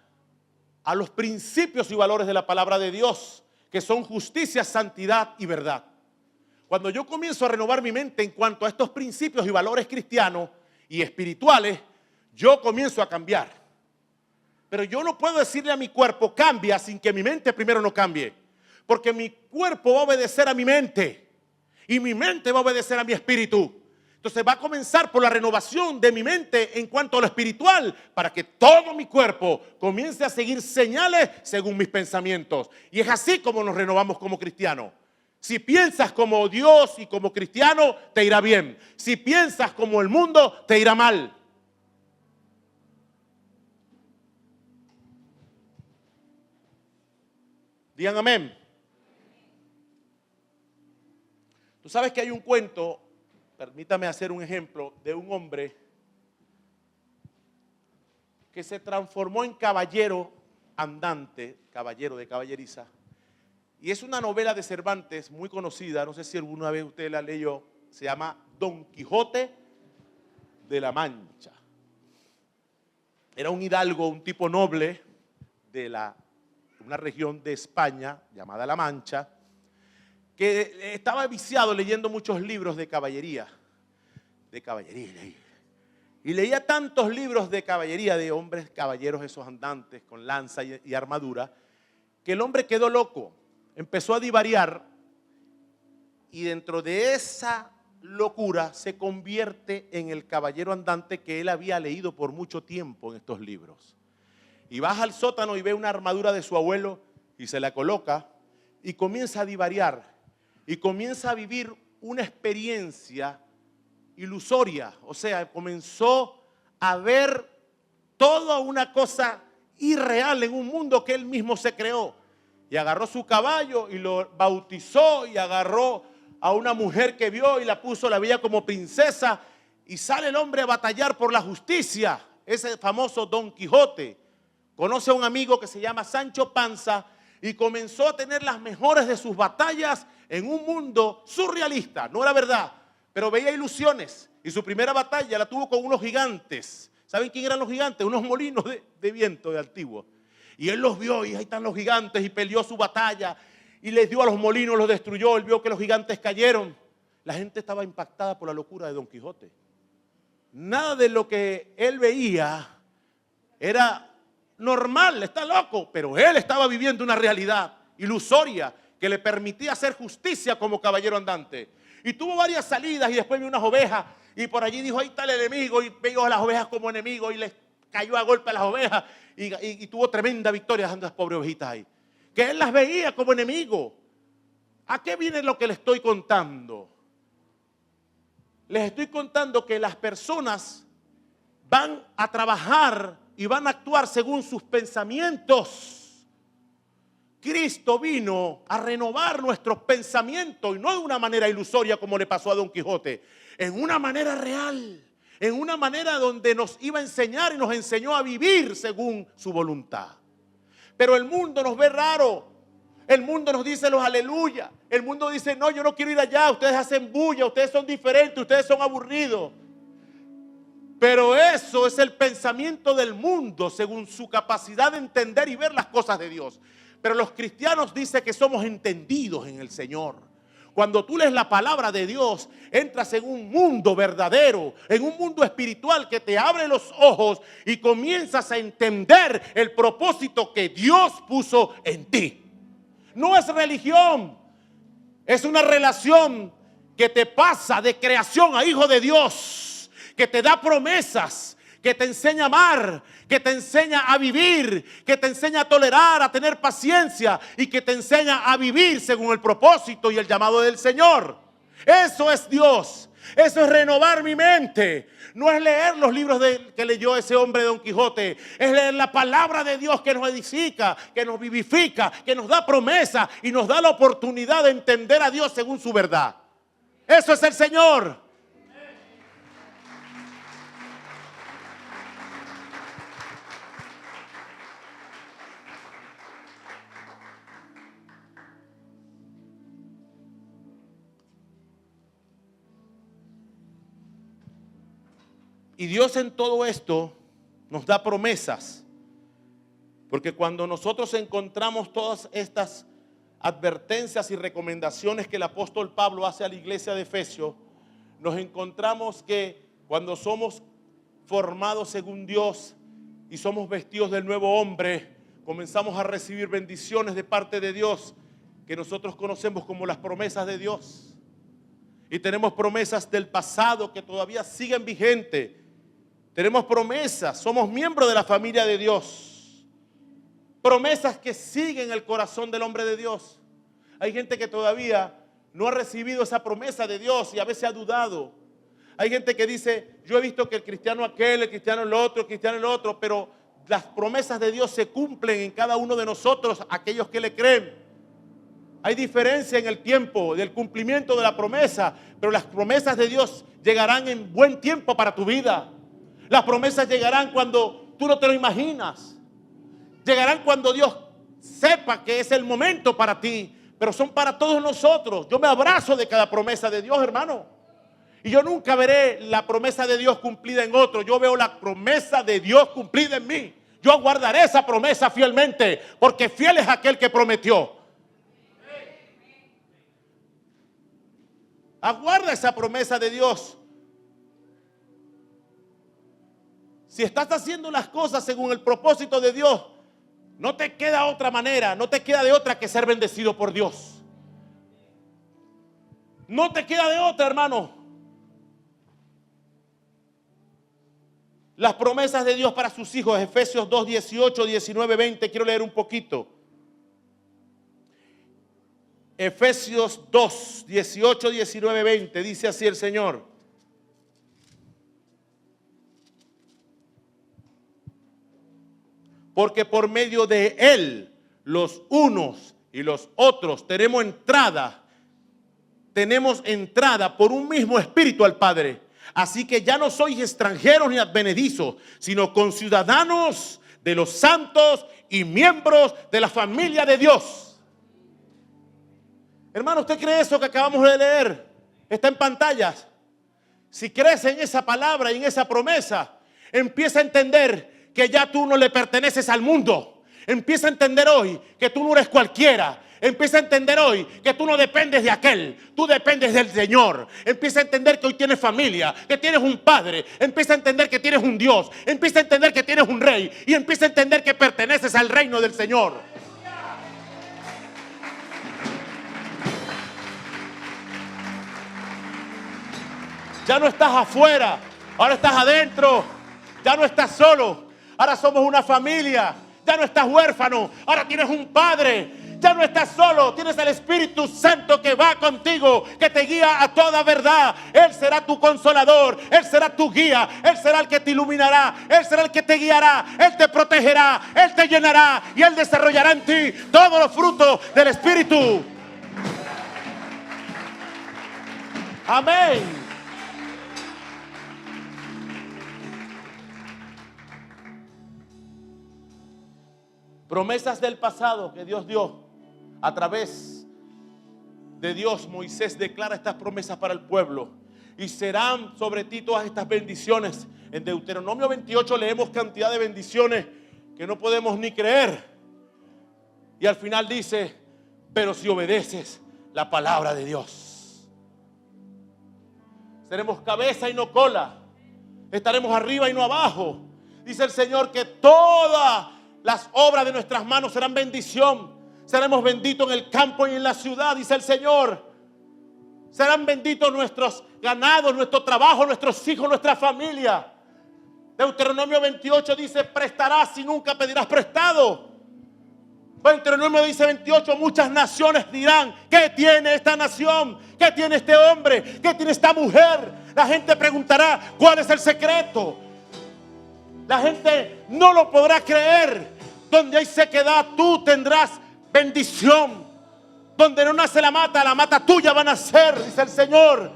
a los principios y valores de la palabra de Dios, que son justicia, santidad y verdad. Cuando yo comienzo a renovar mi mente en cuanto a estos principios y valores cristianos y espirituales, yo comienzo a cambiar. Pero yo no puedo decirle a mi cuerpo, cambia, sin que mi mente primero no cambie. Porque mi cuerpo va a obedecer a mi mente y mi mente va a obedecer a mi espíritu. Entonces va a comenzar por la renovación de mi mente en cuanto a lo espiritual, para que todo mi cuerpo comience a seguir señales según mis pensamientos. Y es así como nos renovamos como cristianos. Si piensas como Dios y como cristiano, te irá bien. Si piensas como el mundo, te irá mal. Digan amén. Tú sabes que hay un cuento, permítame hacer un ejemplo, de un hombre que se transformó en caballero andante, caballero de caballeriza. Y es una novela de Cervantes muy conocida, no sé si alguna vez usted la leyó, se llama Don Quijote de la Mancha. Era un hidalgo, un tipo noble de una región de España llamada La Mancha, que estaba viciado leyendo muchos libros de caballería. Y leía tantos libros de caballería, de hombres caballeros, esos andantes con lanza y armadura, que el hombre quedó loco. Empezó a divariar y dentro de esa locura se convierte en el caballero andante que él había leído por mucho tiempo en estos libros. Y baja al sótano y ve una armadura de su abuelo y se la coloca y comienza a divariar y comienza a vivir una experiencia ilusoria. O sea, comenzó a ver toda una cosa irreal en un mundo que él mismo se creó. y agarró su caballo y lo bautizó y agarró a una mujer que vio y la puso, la veía como princesa, y sale el hombre a batallar por la justicia, ese famoso Don Quijote. Conoce a un amigo que se llama Sancho Panza y comenzó a tener las mejores de sus batallas en un mundo surrealista. No era verdad, pero veía ilusiones. Y su primera batalla la tuvo con unos gigantes. ¿Saben quién eran los gigantes? Unos molinos de viento de antiguo. Y él los vio y ahí están los gigantes y peleó su batalla. Y les dio a los molinos, los destruyó. Él vio que los gigantes cayeron. La gente estaba impactada por la locura de Don Quijote. Nada de lo que él veía era normal, está loco, pero él estaba viviendo una realidad ilusoria que le permitía hacer justicia como caballero andante. Y tuvo varias salidas y después vio unas ovejas y por allí dijo, ahí está el enemigo, y vio a las ovejas como enemigos y les cayó a golpe a las ovejas y tuvo tremenda victoria dando a las pobres ovejitas ahí. Que él las veía como enemigo. ¿A qué viene lo que le estoy contando? Les estoy contando que las personas van a trabajar y van a actuar según sus pensamientos. Cristo vino a renovar nuestros pensamientos y no de una manera ilusoria como le pasó a Don Quijote, en una manera real, en una manera donde nos iba a enseñar y nos enseñó a vivir según su voluntad. Pero el mundo nos ve raro. El mundo nos dice los aleluya. El mundo dice, no, yo no quiero ir allá. Ustedes hacen bulla, ustedes son diferentes, ustedes son aburridos. Pero eso es el pensamiento del mundo según su capacidad de entender y ver las cosas de Dios. Pero los cristianos dicen que somos entendidos en el Señor. Cuando tú lees la palabra de Dios, entras en un mundo verdadero, en un mundo espiritual que te abre los ojos y comienzas a entender el propósito que Dios puso en ti. No es religión, es una relación que te pasa de creación a hijo de Dios, que te da promesas, que te enseña a amar, que te enseña a vivir, que te enseña a tolerar, a tener paciencia y que te enseña a vivir según el propósito y el llamado del Señor. Eso es Dios. Eso es renovar mi mente. No es leer los libros que leyó ese hombre Don Quijote. Es leer la palabra de Dios que nos edifica, que nos vivifica, que nos da promesa y nos da la oportunidad de entender a Dios según su verdad. Eso es el Señor. Y Dios en todo esto nos da promesas. Porque cuando nosotros encontramos todas estas advertencias y recomendaciones que el apóstol Pablo hace a la iglesia de Efesios, nos encontramos que cuando somos formados según Dios y somos vestidos del nuevo hombre, comenzamos a recibir bendiciones de parte de Dios que nosotros conocemos como las promesas de Dios. Y tenemos promesas del pasado que todavía siguen vigentes. Tenemos promesas, somos miembros de la familia de Dios. Promesas que siguen el corazón del hombre de Dios. Hay gente que todavía no ha recibido esa promesa de Dios y a veces ha dudado. Hay gente que dice, yo he visto que el cristiano aquel, el cristiano el otro, el cristiano el otro, pero las promesas de Dios se cumplen en cada uno de nosotros, aquellos que le creen. Hay diferencia en el tiempo del cumplimiento de la promesa, pero las promesas de Dios llegarán en buen tiempo para tu vida. Las promesas llegarán cuando tú no te lo imaginas. Llegarán cuando Dios sepa que es el momento para ti, pero son para todos nosotros. Yo me abrazo de cada promesa de Dios, hermano. Y yo nunca veré la promesa de Dios cumplida en otro. Yo veo la promesa de Dios cumplida en mí. Yo guardaré esa promesa fielmente, porque fiel es aquel que prometió. Aguarda esa promesa de Dios. Si estás haciendo las cosas según el propósito de Dios, no te queda otra manera, no te queda de otra que ser bendecido por Dios. No te queda de otra, hermano. Las promesas de Dios para sus hijos, Efesios 2, 18, 19, 20, quiero leer un poquito. Efesios 2, 18, 19, 20, dice así el Señor. Porque por medio de Él, los unos y los otros tenemos entrada por un mismo espíritu al Padre. Así que ya no sois extranjeros ni advenedizos, sino conciudadanos de los santos y miembros de la familia de Dios. Hermano, ¿usted cree eso que acabamos de leer? Está en pantallas. Si crees en esa palabra y en esa promesa, empieza a entender que ya tú no le perteneces al mundo. Empieza a entender hoy que tú no eres cualquiera. Empieza a entender hoy que tú no dependes de aquel, tú dependes del Señor. Empieza a entender que hoy tienes familia, que tienes un padre. Empieza a entender que tienes un Dios. Empieza a entender que tienes un rey. Y empieza a entender que perteneces al reino del Señor. Ya no estás afuera, ahora estás adentro. Ya no estás solo, ahora somos una familia. Ya no estás huérfano, ahora tienes un padre. Ya no estás solo, tienes el Espíritu Santo que va contigo, que te guía a toda verdad. Él será tu consolador, Él será tu guía, Él será el que te iluminará, Él será el que te guiará, Él te protegerá, Él te llenará y Él desarrollará en ti todos los frutos del Espíritu. Amén. Promesas del pasado que Dios dio. A través de Dios, Moisés declara estas promesas para el pueblo. Y serán sobre ti todas estas bendiciones. En Deuteronomio 28 leemos cantidad de bendiciones que no podemos ni creer. Y al final dice, pero si obedeces la palabra de Dios, seremos cabeza y no cola. Estaremos arriba y no abajo. Dice el Señor que todas las obras de nuestras manos serán bendición. Seremos benditos en el campo y en la ciudad, dice el Señor. Serán benditos nuestros ganados, nuestro trabajo, nuestros hijos, nuestra familia. Deuteronomio 28 dice, prestarás y nunca pedirás prestado. Deuteronomio dice 28, muchas naciones dirán, ¿qué tiene esta nación? ¿Qué tiene este hombre? ¿Qué tiene esta mujer? La gente preguntará, ¿cuál es el secreto? La gente no lo podrá creer. Donde hay sequedad, tú tendrás bendición. Donde no nace la mata tuya va a nacer, dice el Señor.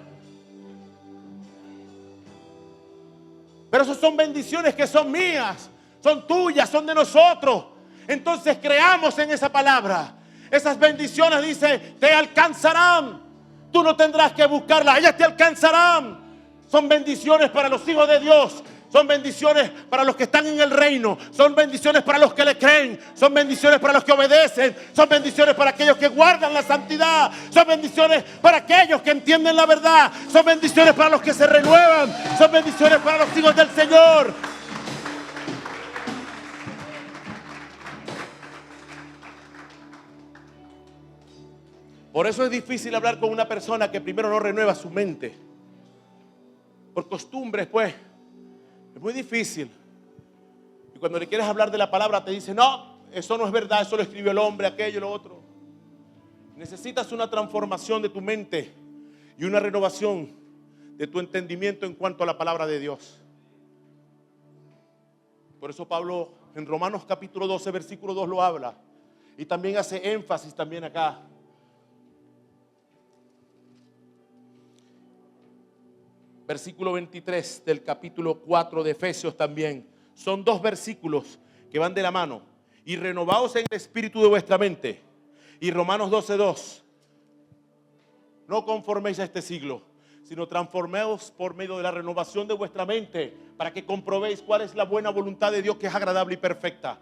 Pero esas son bendiciones que son mías, son tuyas, son de nosotros. Entonces creamos en esa palabra. Esas bendiciones, dice, te alcanzarán. Tú no tendrás que buscarlas, ellas te alcanzarán. Son bendiciones para los hijos de Dios. Son bendiciones para los que están en el reino. Son bendiciones para los que le creen. Son bendiciones para los que obedecen. Son bendiciones para aquellos que guardan la santidad. Son bendiciones para aquellos que entienden la verdad. Son bendiciones para los que se renuevan. Son bendiciones para los hijos del Señor. Por eso es difícil hablar con una persona que primero no renueva su mente. Por costumbres, pues. Es muy difícil. Y cuando le quieres hablar de la palabra te dice, no, eso no es verdad, eso lo escribió el hombre, aquello, lo otro. Necesitas una transformación de tu mente y una renovación de tu entendimiento en cuanto a la palabra de Dios. Por eso Pablo en Romanos capítulo 12, versículo 2 lo habla. Y también hace énfasis también acá. Versículo 23 del capítulo 4 de Efesios también. Son dos versículos que van de la mano. Y renovaos en el espíritu de vuestra mente. Y Romanos 12:2. No conforméis a este siglo, sino transformaos por medio de la renovación de vuestra mente, para que comprobéis cuál es la buena voluntad de Dios, que es agradable y perfecta.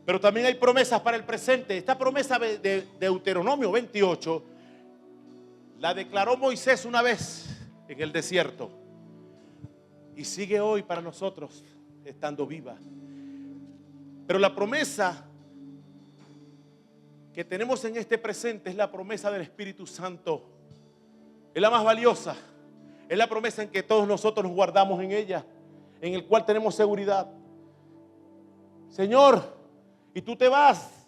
Pero también hay promesas para el presente. Esta promesa de Deuteronomio 28 la declaró Moisés una vez en el desierto y sigue hoy para nosotros estando viva. Pero la promesa que tenemos en este presente es la promesa del Espíritu Santo. Es la más valiosa. Es la promesa en que todos nosotros nos guardamos en ella, en el cual tenemos seguridad. Señor, y tú te vas,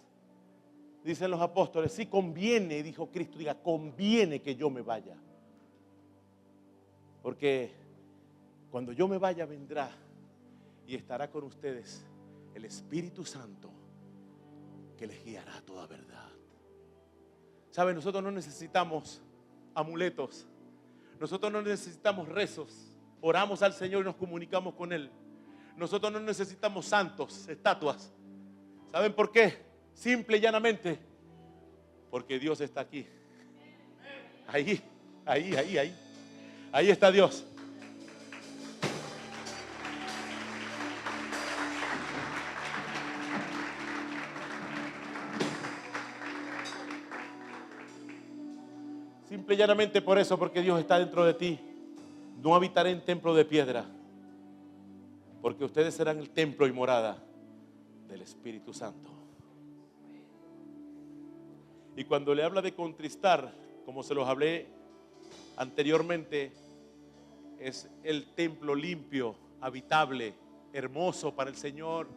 dicen los apóstoles. Sí, conviene, dijo Cristo, diga, conviene que yo me vaya. Porque cuando yo me vaya vendrá y estará con ustedes el Espíritu Santo que les guiará a toda verdad. ¿Saben? Nosotros no necesitamos amuletos. Nosotros no necesitamos rezos. Oramos al Señor y nos comunicamos con Él. Nosotros no necesitamos santos, estatuas. ¿Saben por qué? Simple y llanamente, porque Dios está aquí. Ahí está Dios. Simple y llanamente por eso, porque Dios está dentro de ti. No habitaré en templo de piedra, porque ustedes serán el templo y morada del Espíritu Santo. Y cuando le habla de contristar, como se los hablé anteriormente, es el templo limpio, habitable, hermoso para el Señor.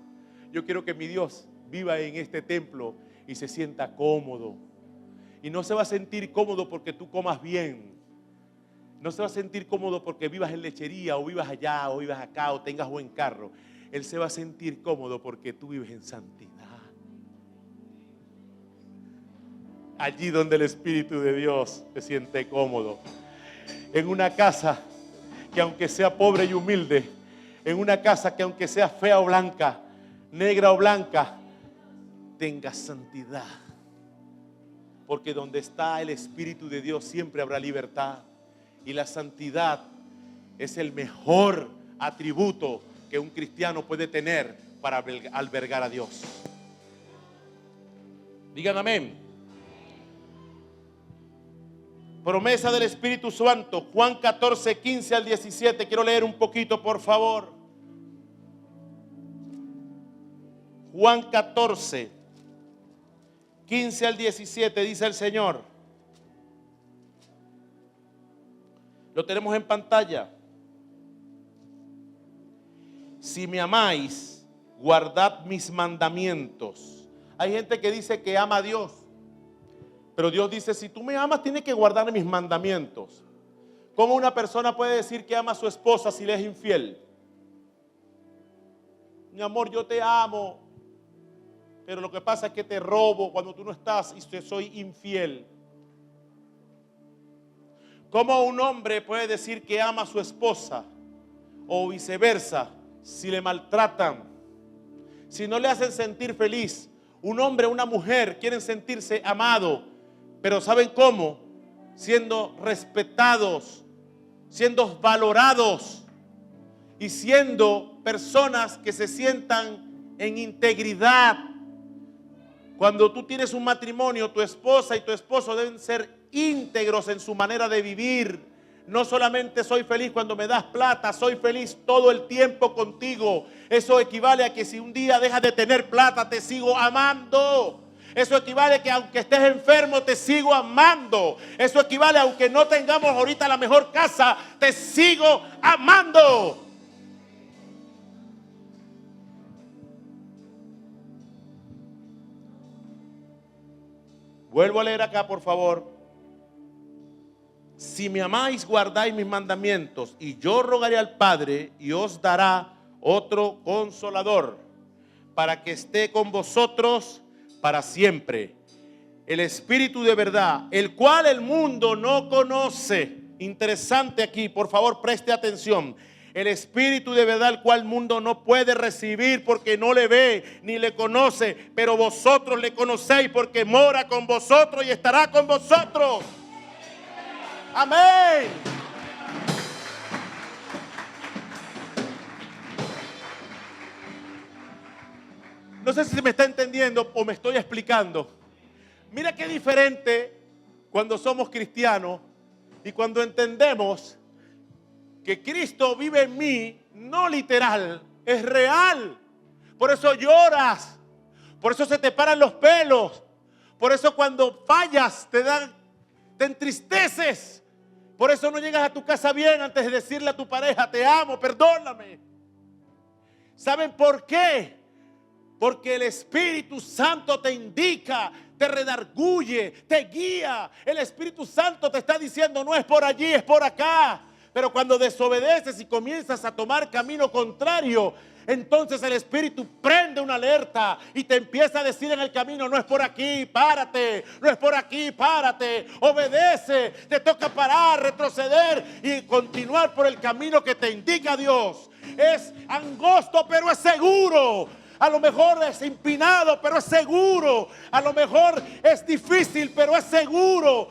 Yo quiero que mi Dios viva en este templo y se sienta cómodo. Y no se va a sentir cómodo porque tú comas bien. No se va a sentir cómodo porque vivas en lechería o vivas allá o vivas acá o tengas buen carro. Él se va a sentir cómodo porque tú vives en santidad. Allí donde el Espíritu de Dios se siente cómodo. En una casa que aunque sea pobre y humilde, en una casa que aunque sea fea o blanca, negra o blanca, tenga santidad. Porque donde está el Espíritu de Dios siempre habrá libertad. Y la santidad es el mejor atributo que un cristiano puede tener para albergar a Dios. Digan amén. Promesa del Espíritu Santo, Juan 14, 15 al 17. Quiero leer un poquito, por favor. Juan 14, 15 al 17, dice el Señor. Lo tenemos en pantalla. Si me amáis, guardad mis mandamientos. Hay gente que dice que ama a Dios, pero Dios dice, si tú me amas, tienes que guardar mis mandamientos. ¿Cómo una persona puede decir que ama a su esposa si le es infiel? Mi amor, yo te amo, pero lo que pasa es que te robo cuando tú no estás y te soy infiel. ¿Cómo un hombre puede decir que ama a su esposa o viceversa si le maltratan, si no le hacen sentir feliz? Un hombre o una mujer quieren sentirse amado, pero ¿saben cómo? Siendo respetados, siendo valorados y siendo personas que se sientan en integridad. Cuando tú tienes un matrimonio, tu esposa y tu esposo deben ser íntegros en su manera de vivir. No solamente soy feliz cuando me das plata, soy feliz todo el tiempo contigo. Eso equivale a que si un día dejas de tener plata, te sigo amando. Eso equivale a que aunque estés enfermo, te sigo amando. Eso equivale a aunque no tengamos ahorita la mejor casa, te sigo amando. Vuelvo a leer acá, por favor. Si me amáis, guardáis mis mandamientos, y yo rogaré al Padre y os dará otro consolador para que esté con vosotros para siempre. El Espíritu de verdad, el cual el mundo no conoce. Interesante aquí, por favor, preste atención. El Espíritu de verdad, el cual el mundo no puede recibir porque no le ve ni le conoce, pero vosotros le conocéis porque mora con vosotros y estará con vosotros. Amén. No sé si me está entendiendo o me estoy explicando. Mira qué diferente cuando somos cristianos y cuando entendemos que Cristo vive en mí, no literal, es real. Por eso lloras, por eso se te paran los pelos, por eso cuando fallas te entristeces, por eso no llegas a tu casa bien antes de decirle a tu pareja, te amo, perdóname. ¿Saben por qué? Porque el Espíritu Santo te indica, te redarguye, te guía. El Espíritu Santo te está diciendo, no es por allí, es por acá. Pero cuando desobedeces y comienzas a tomar camino contrario, entonces el Espíritu prende una alerta y te empieza a decir en el camino: no es por aquí, párate, no es por aquí, párate, obedece, te toca parar, retroceder y continuar por el camino que te indica Dios. Es angosto, pero es seguro. A lo mejor es empinado, pero es seguro. A lo mejor es difícil, pero es seguro.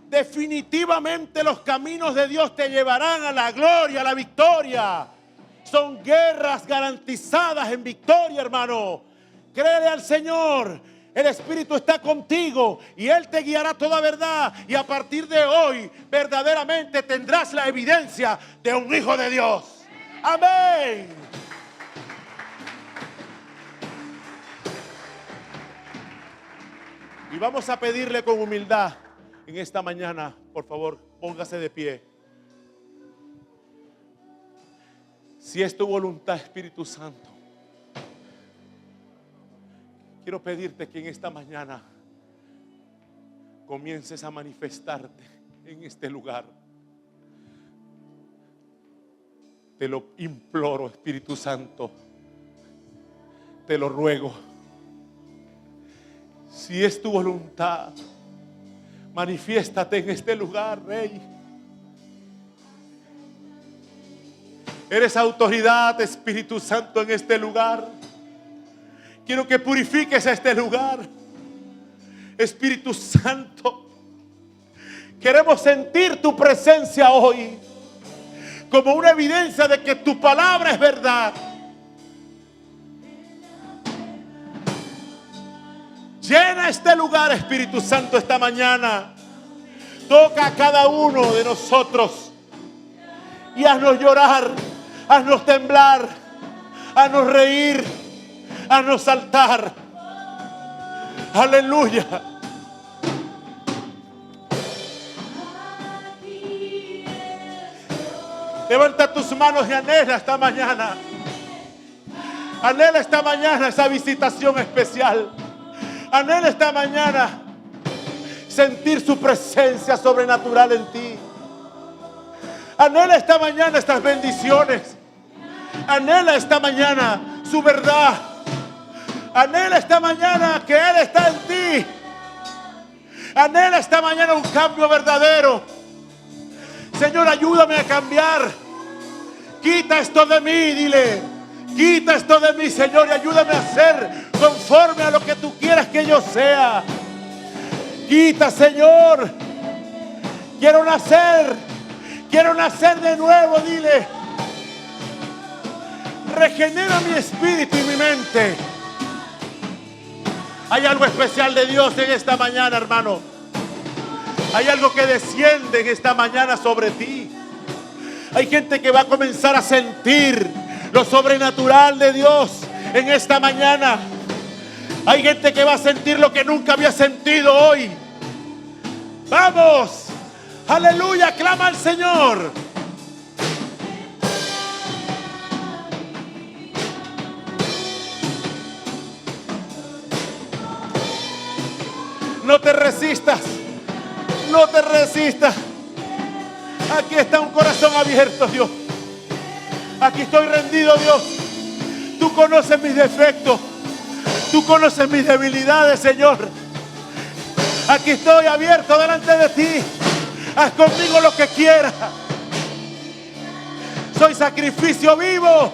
Definitivamente los caminos de Dios te llevarán a la gloria, a la victoria. Son guerras garantizadas en victoria, hermano. Créele al Señor. El Espíritu está contigo y Él te guiará a toda verdad. Y a partir de hoy, verdaderamente tendrás la evidencia de un hijo de Dios. Amén. Y vamos a pedirle con humildad en esta mañana, por favor, póngase de pie. Si es tu voluntad, Espíritu Santo, quiero pedirte que en esta mañana comiences a manifestarte en este lugar. Te lo imploro, Espíritu Santo, te lo ruego. Si es tu voluntad, manifiéstate en este lugar, Rey. Eres autoridad, Espíritu Santo, en este lugar. Quiero que purifiques este lugar, Espíritu Santo. Queremos sentir tu presencia hoy como una evidencia de que tu palabra es verdad. Llena este lugar, Espíritu Santo, esta mañana. Toca a cada uno de nosotros y haznos llorar, haznos temblar, haznos reír, haznos saltar. Aleluya. Levanta tus manos y anhela esta mañana. Anhela esta mañana esa visitación especial. Anhela esta mañana sentir su presencia sobrenatural en ti. Anhela esta mañana estas bendiciones. Anhela esta mañana su verdad. Anhela esta mañana que Él está en ti. Anhela esta mañana un cambio verdadero. Señor, ayúdame a cambiar. Quita esto de mí, dile. Quita esto de mí, Señor, y ayúdame a ser conforme a lo que tú quieras que yo sea. Quita, Señor. Quiero nacer de nuevo, dile. Regenera mi espíritu y mi mente. Hay algo especial de Dios en esta mañana, hermano. Hay algo que desciende en esta mañana sobre ti. Hay gente que va a comenzar a sentir lo sobrenatural de Dios en esta mañana. Hay gente que va a sentir lo que nunca había sentido hoy. Vamos, aleluya, clama al Señor. No te resistas, no te resistas. Aquí está un corazón abierto, Dios. Aquí estoy rendido, Dios. Tú conoces mis defectos. Tú conoces mis debilidades, Señor. Aquí estoy abierto delante de ti. Haz conmigo lo que quieras. Soy sacrificio vivo.